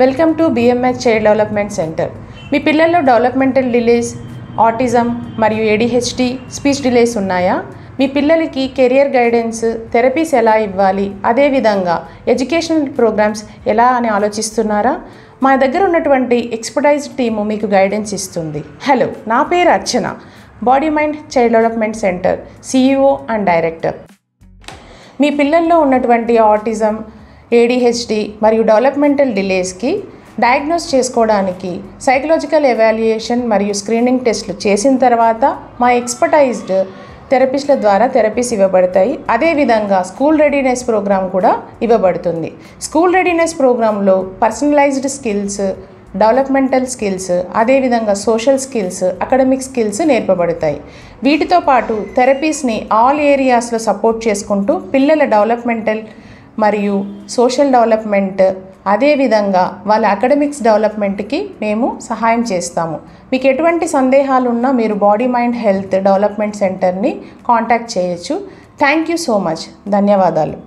Welcome to BMH child development centre. మీ పిల్లల్లో developmental delays, autism మరియు ADHD, స్పీచ్ డిలేస్ ఉన్నాయా? మీ పిల్లలకి కెరియర్ గైడెన్స్, థెరపీస్ ఎలా ఇవ్వాలి, అదేవిధంగా ఎడ్యుకేషనల్ ప్రోగ్రామ్స్ ఎలా అని ఆలోచిస్తున్నారా? మా దగ్గర ఉన్నటువంటి ఎక్స్పర్టైజ్డ్ టీము మీకు గైడెన్స్ ఇస్తుంది. హలో, నా పేరు Archana, body mind child development centre CEO and director. మీ పిల్లల్లో ఉన్నటువంటి ఆటిజం, ADHD మరియు డెవలప్మెంటల్ డిలేస్కి డయాగ్నోస్ చేసుకోవడానికి సైకలాజికల్ ఎవాల్యుయేషన్ మరియు స్క్రీనింగ్ టెస్టులు చేసిన తర్వాత మా ఎక్స్పర్టైజ్డ్ థెరపిస్ట్ల ద్వారా థెరపీస్ ఇవ్వబడతాయి. అదేవిధంగా స్కూల్ రెడీనెస్ ప్రోగ్రామ్ కూడా ఇవ్వబడుతుంది. స్కూల్ రెడీనెస్ ప్రోగ్రాంలో పర్సనలైజ్డ్ స్కిల్స్, డెవలప్మెంటల్ స్కిల్స్, అదేవిధంగా సోషల్ స్కిల్స్, అకాడమిక్ స్కిల్స్ నేర్పబడతాయి. వీటితో పాటు థెరపీస్ని ఆల్ ఏరియాస్లో సపోర్ట్ చేసుకుంటూ పిల్లల డెవలప్మెంటల్ మరియు సోషల్ డెవలప్మెంట్, అదేవిధంగా వాళ్ళ అకాడమిక్స్ డెవలప్మెంట్కి మేము సహాయం చేస్తాము. మీకు ఎటువంటి సందేహాలు ఉన్నా మీరు బాడీ మైండ్ హెల్త్ డెవలప్మెంట్ సెంటర్ని కాంటాక్ట్ చేయొచ్చు. Thank you so much. ధన్యవాదాలు.